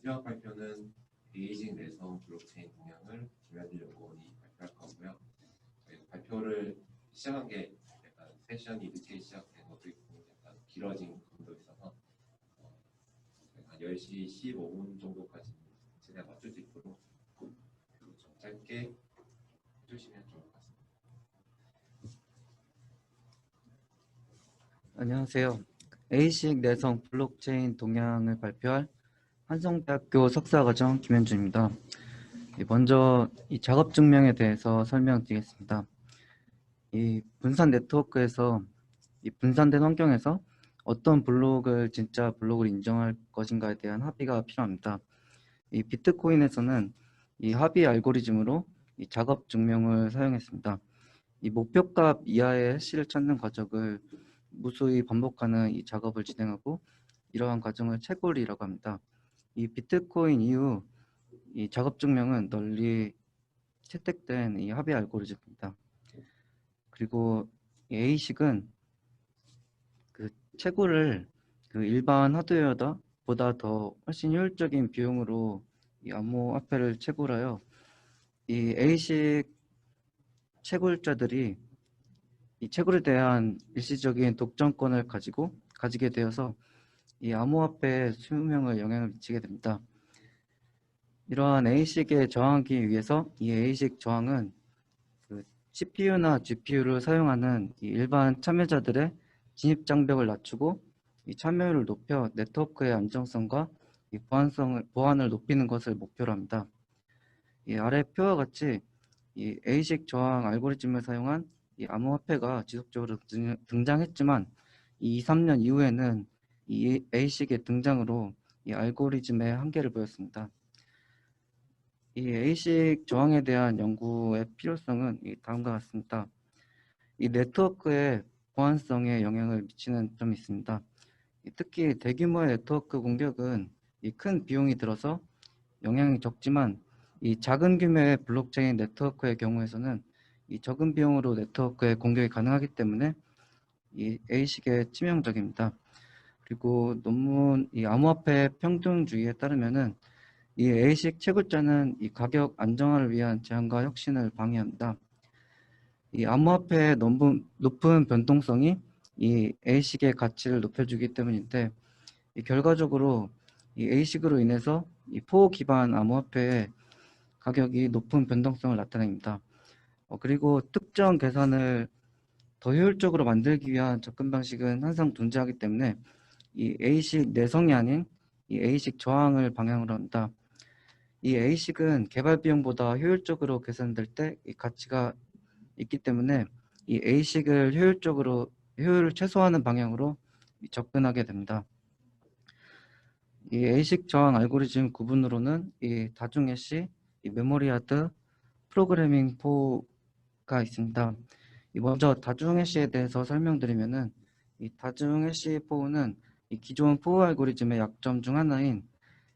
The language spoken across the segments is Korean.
마지막 발표는 베이징 내성 블록체인 동향을 김현진 연구원이 발표할 거고요. 저희가 발표를 시작한 게 약간 세션이 늦게 시작된 것도 있고 약간 길어진 부분도 있어서 한 10시 15분 정도까지 최대한 맞출 수 있도록 좀 짧게 해주시면 좋을 것 같습니다. 안녕하세요. 에이식 내성 블록체인 동향을 발표할 한성대학교 석사과정 김현주입니다. 먼저 이 작업 증명에 대해서 설명드리겠습니다. 이 분산 네트워크에서 이 분산된 환경에서 어떤 블록을 진짜 블록을 인정할 것인가에 대한 합의가 필요합니다. 이 비트코인에서는 이 합의 알고리즘으로 이 작업 증명을 사용했습니다. 이 목표값 이하의 해시를 찾는 과정을 무수히 반복하는 이 작업을 진행하고 이러한 과정을 채굴이라고 합니다. 이 비트코인 이후 이 작업 증명은 널리 채택된 이 합의 알고리즘입니다. 그리고 이 A식은 그 채굴을 그 일반 하드웨어보다 더 훨씬 효율적인 비용으로 이 암호화폐를 채굴하여 이 A식 채굴자들이 이 채굴에 대한 일시적인 독점권을 가지게 되어서 이 암호화폐의 수명을 영향을 미치게 됩니다. 이러한 A식에 저항하기 위해서 이 A식 저항은 그 CPU나 GPU를 사용하는 이 일반 참여자들의 진입 장벽을 낮추고 이 참여율을 높여 네트워크의 안정성과 이 보안을 높이는 것을 목표로 합니다. 이 아래 표와 같이 이 A식 저항 알고리즘을 사용한 이 암호화폐가 지속적으로 등장했지만 이 2, 3년 이후에는 이 A식의 등장으로 이 알고리즘의 한계를 보였습니다. 이 A식 저항에 대한 연구의 필요성은 다음과 같습니다. 이 네트워크의 보안성에 영향을 미치는 점이 있습니다. 특히 대규모의 네트워크 공격은 큰 비용이 들어서 영향이 적지만 이 작은 규모의 블록체인 네트워크의 경우에서는 이 적은 비용으로 네트워크에 공격이 가능하기 때문에 이 A식에 치명적입니다. 그리고 논문 이 암호화폐 평등주의에 따르면은 이 A식 채굴자는 이 가격 안정화를 위한 제한과 혁신을 방해합니다. 이 암호화폐의 높은 변동성이 이 A식의 가치를 높여주기 때문인데 이 결과적으로 이 A식으로 인해서 이 포 기반 암호화폐의 가격이 높은 변동성을 나타냅니다. 그리고 특정 계산을 더 효율적으로 만들기 위한 접근 방식은 항상 존재하기 때문에 이 A식 내성이 아닌 이 A식 저항을 방향으로 합니다. 이 A식은 개발 비용보다 효율적으로 계산될 때 이 가치가 있기 때문에 이 A식을 효율을 최소화하는 방향으로 접근하게 됩니다. 이 A식 저항 알고리즘 구분으로는 이 다중 해시, 이 메모리 하드, 프로그래밍 포가 있습니다. 먼저 다중 해시에 대해서 설명드리면은 이 다중 해시 포는 이 기존 포 알고리즘의 약점 중 하나인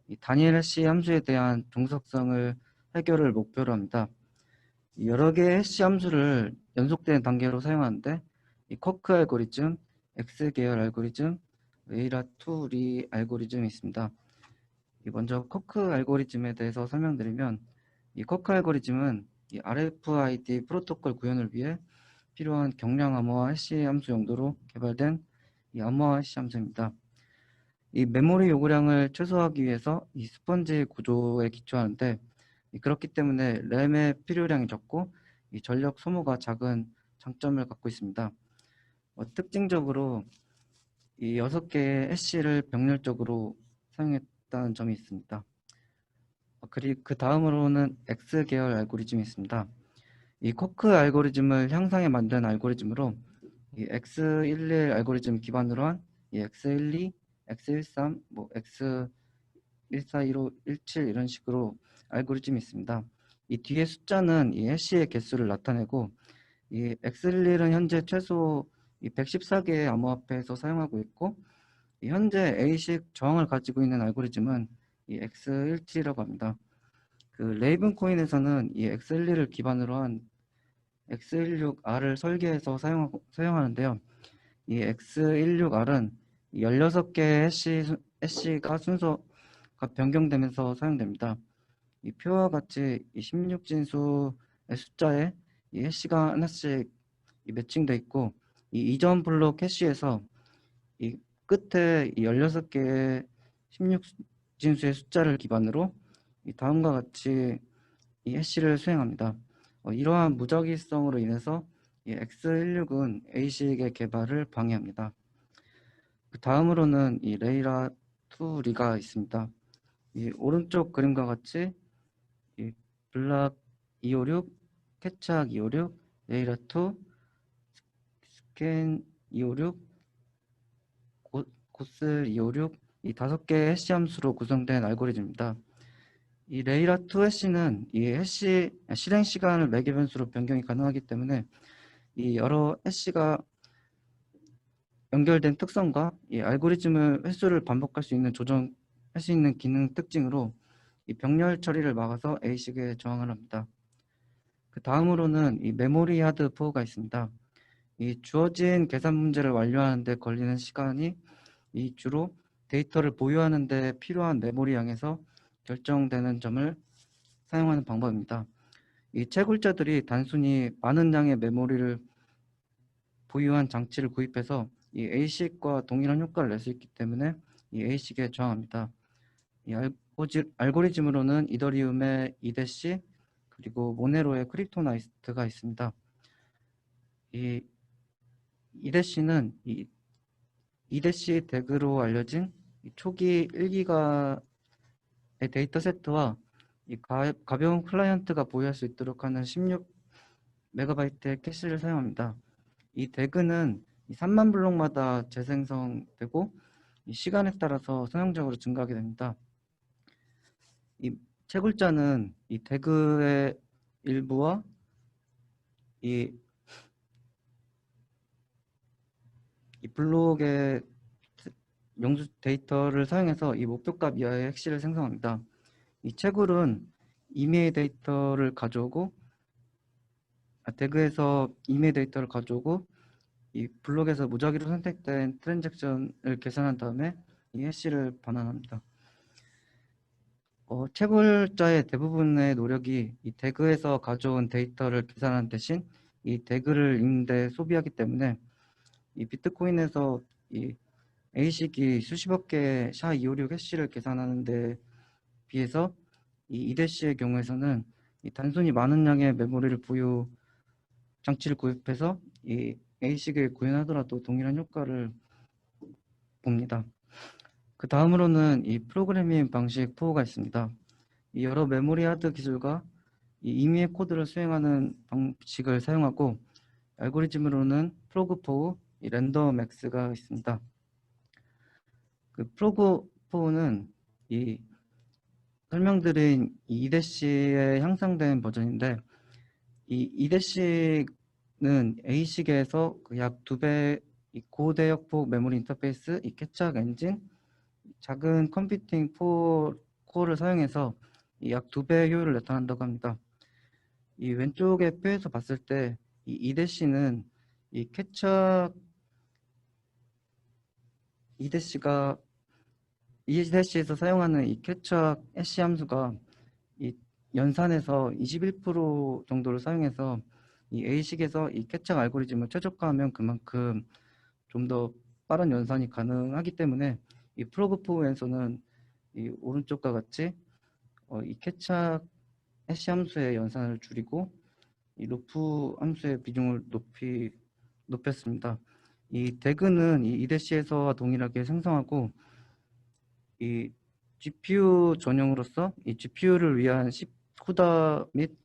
이 단일 해시 함수에 대한 종속성을 해결을 목표로 합니다. 여러 개의 해시 함수를 연속된 단계로 사용하는데 이 커크 알고리즘, X 계열 알고리즘, 웨이라2리 알고리즘이 있습니다. 먼저 커크 알고리즘에 대해서 설명드리면 이 커크 알고리즘은 이 RFID 프로토콜 구현을 위해 필요한 경량 암호화 해시 함수 용도로 개발된 이 암호화 해시 함수입니다. 이 메모리 요구량을 최소화하기 위해서 이 스펀지 구조에 기초하는데 그렇기 때문에 램의 필요량이 적고 이 전력 소모가 작은 장점을 갖고 있습니다. 특징적으로 이 6개의 해시를 병렬적으로 사용했다는 점이 있습니다. 그리고 그 다음으로는 X 계열 알고리즘이 있습니다. 이 코크 알고리즘을 향상해 만든 알고리즘으로 이 X11 알고리즘 기반으로 한 이 X12, X13, 뭐 X1415, 17 이런 식으로 알고리즘이 있습니다. 이 뒤에 숫자는 이 해시의 개수를 나타내고 이 X11은 현재 최소 이 114개의 암호화폐에서 사용하고 있고 현재 A식 저항을 가지고 있는 알고리즘은 이 X17이라고 합니다. 그 레이븐 코인에서는 이 X12를 기반으로 한 X16R을 설계해서 사용하는데요. 이 X16R은 16개의 해시가 변경되면서 사용됩니다. 이 표와 같이 이 16진수의 숫자에 이 해시가 하나씩 매칭돼 있고, 이 이전 블록 해시에서 이 끝에 이 16개의 16진수의 숫자를 기반으로 이 다음과 같이 이 해시를 수행합니다. 이러한 무작위성으로 인해서 이 X16은 A식의 개발을 방해합니다. 그 다음으로는 이 레이라 2리가 있습니다. 이 오른쪽 그림과 같이 이 블락 256, 캐착 256, 레이라 2, 스캔 256, 고슬 256, 이 5개의 해시 함수로 구성된 알고리즘입니다. 이 레이라 2 해시는 이 해시 실행 시간을 매개 변수로 변경이 가능하기 때문에 이 여러 해시가 연결된 특성과 이 알고리즘의 횟수를 반복할 수 있는 조정할 수 있는 기능 특징으로 이 병렬 처리를 막아서 A식에 저항을 합니다. 그 다음으로는 이 메모리 하드 포가 있습니다. 이 주어진 계산 문제를 완료하는 데 걸리는 시간이 이 주로 데이터를 보유하는 데 필요한 메모리 양에서 결정되는 점을 사용하는 방법입니다. 이 채굴자들이 단순히 많은 양의 메모리를 보유한 장치를 구입해서 이 A식과 동일한 효과를 낼 수 있기 때문에 이 A식에 저항합니다. 이 알고리즘으로는 이더리움의 이데시 그리고 모네로의 크립토나이트가 있습니다. 이 이데시는 이 이데시 덱으로 알려진 초기 1기가의 데이터 세트와 이 가벼운 클라이언트가 보유할 수 있도록 하는 16MB의 캐시를 사용합니다. 이 덱은 3만 블록마다 재생성되고 이 시간에 따라서 선형적으로 증가하게 됩니다. 이 채굴자는 이 덱의 일부와 이 블록의 명수 데이터를 사용해서 이 목표값 이하의 핵시를 생성합니다. 이 채굴은 이메일 데이터를 가져오고 덱에서 이메일 데이터를 가져오고 이 블록에서 무작위로 선택된 트랜잭션을 계산한 다음에 이 해시를 반환합니다. 채굴자의 대부분의 노력이 이 대그에서 가져온 데이터를 계산하는 대신 이 대그를 읽는 데 소비하기 때문에 이 비트코인에서 이 A식이 수십억 개의 SHA-256 해시를 계산하는 데 비해서 이 이데시의 경우에서는 이 단순히 많은 양의 메모리를 장치를 구입해서 이 A식을 구현하더라도 동일한 효과를 봅니다. 그 다음으로는 이 프로그래밍 방식 포가 있습니다. 이 여러 메모리 하드 기술과 이 임의의 코드를 수행하는 방식을 사용하고 알고리즘으로는 프로그 포우, 이 랜덤 X가 있습니다. 그 프로그 포우는 이 설명드린 이 이데시에 향상된 버전인데 이 이데시는 A식에서 약 2배 이 고대역폭 메모리 인터페이스, 이 캐착 엔진, 작은 컴퓨팅 코어를 사용해서 약 2배의 효율을 나타난다고 합니다. 이 왼쪽의 표에서 봤을 때 이 이데시는 이 캐착 이데시에서 사용하는 이 캐착 해시 함수가 이 연산에서 21% 정도를 사용해서 이 A식에서 이 캐착 알고리즘을 최적화하면 그만큼 좀 더 빠른 연산이 가능하기 때문에 이 프로그포에서는 이 오른쪽과 같이 이 캐착 해시 함수의 연산을 줄이고 이 루프 함수의 비중을 높였습니다. 이 대그는 이 이데시에서와 동일하게 생성하고 이 GPU 전용으로서 이 GPU를 위한 CUDA 및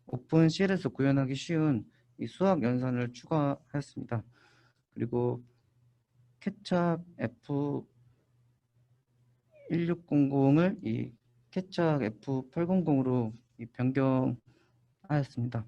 오픈 CL에서 구현하기 쉬운 이 수학 연산을 추가하였습니다. 그리고 캐착 F1600을 이 캐착 F800으로 변경하였습니다.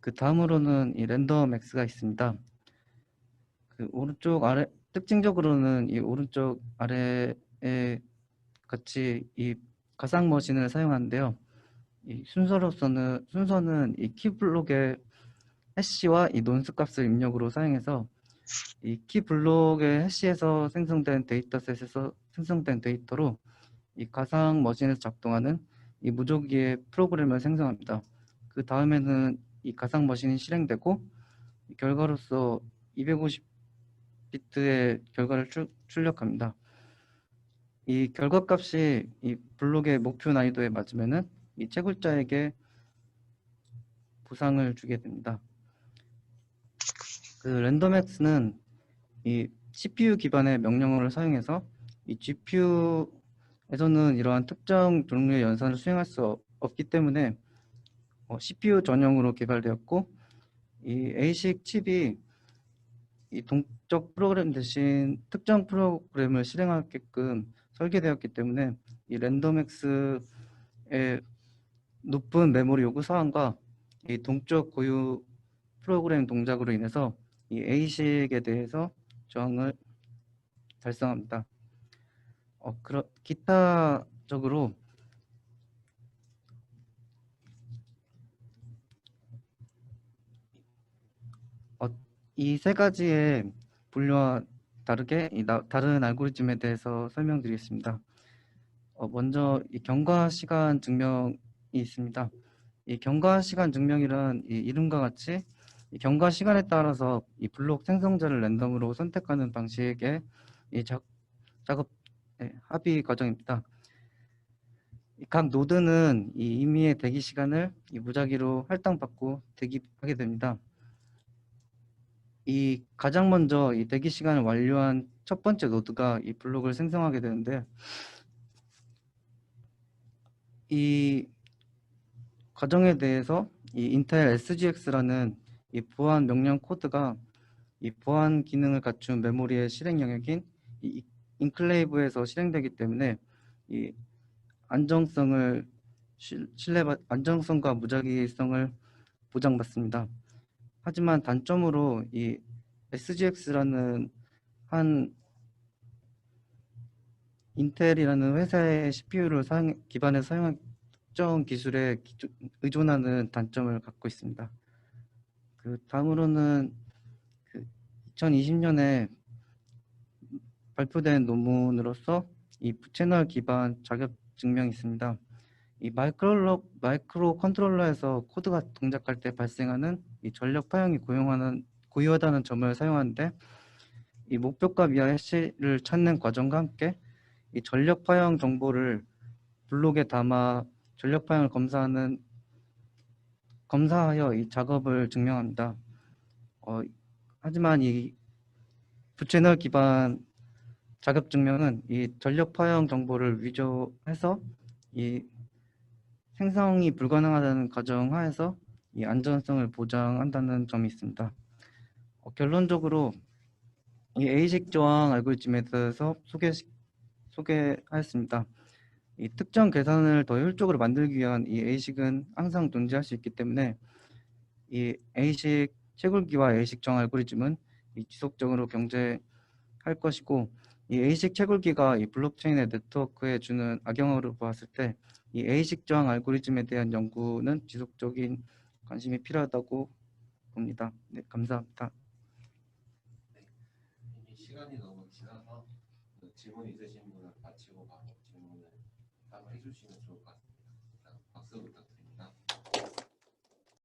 그 다음으로는 이 랜덤 X가 있습니다. 그 오른쪽 아래 특징적으로는 이 오른쪽 아래에 같이 이 가상 머신을 사용하는데요. 이 순서는 이 키블록의 해시와 이 논스 값을 입력으로 사용해서 이 키블록의 해시에서 생성된 데이터셋에서 생성된 데이터로 이 가상 머신에서 작동하는 이 무조기의 프로그램을 생성합니다. 그 다음에는 이 가상 머신이 실행되고 이 결과로서 250비트의 결과를 출력합니다. 이 결과값이 이 블록의 목표 난이도에 맞으면은 이 채굴자에게 보상을 주게 됩니다. 그 랜덤X는 이 CPU 기반의 명령어를 사용해서 이 GPU에서는 이러한 특정 종류의 연산을 수행할 수 없기 때문에 CPU 전용으로 개발되었고, 이 ASIC 칩이 이 동적 프로그램 대신 특정 프로그램을 실행하게끔 설계되었기 때문에 이 랜덤X의 높은 메모리 요구 사항과 이 동적 고유 프로그램 동작으로 인해서 이 ASIC에 대해서 저항을 달성합니다. 기타적으로 이 세 가지의 분류와 다르게 다른 알고리즘에 대해서 설명드리겠습니다. 먼저 이 경과 시간 증명이 있습니다. 이 경과 시간 증명이란 이 이름과 같이 이 경과 시간에 따라서 이 블록 생성자를 랜덤으로 선택하는 방식의 이 작업 합의 과정입니다. 각 노드는 이 임의의 대기 시간을 이 무작위로 할당받고 대기하게 됩니다. 이 가장 먼저 이 대기 시간을 완료한 첫 번째 노드가 이 블록을 생성하게 되는데, 이 과정에 대해서 이 인텔 SGX라는 이 보안 명령 코드가 이 보안 기능을 갖춘 메모리의 실행 영역인 이 인클레이브에서 실행되기 때문에 이 안정성과 무작위성을 보장받습니다. 하지만 단점으로 이 SGX라는 한 인텔이라는 회사의 CPU를 기반에 사용한 특정 기술에 의존하는 단점을 갖고 있습니다. 그 다음으로는 2020년에 발표된 논문으로서 이 부채널 기반 자격 증명이 있습니다. 이 마이크로 컨트롤러에서 코드가 동작할 때 발생하는 이 전력 파형이 고유하다는 점을 사용하는데, 이 목표값 이하 해시를 찾는 과정과 함께 이 전력 파형 정보를 블록에 담아 전력 파형을 검사하여 이 작업을 증명합니다. 하지만 이 부채널 기반 자격 증명은 이 전력 파형 정보를 위조해서 이 생성이 불가능하다는 가정하에서 이 안전성을 보장한다는 점이 있습니다. 결론적으로 이 ASIC 저항 알고리즘에 대해서 소개하였습니다. 이 특정 계산을 더 효율적으로 만들기 위한 이 ASIC은 항상 존재할 수 있기 때문에 이 ASIC 채굴기와 ASIC 저항 알고리즘은 이 지속적으로 경쟁할 것이고, 이 ASIC 채굴기가 이 블록체인의 네트워크에 주는 악영향으로 보았을 때 이 ASIC 저항 알고리즘에 대한 연구는 지속적인 관심이 필요하다고 봅니다. 네, 감사합니다. 이미 시간이 너무 지나서 질문 있으신 분은 마치고 바로 질문을 한번 해주시면 좋을 것 같습니다. 박수 부탁드립니다.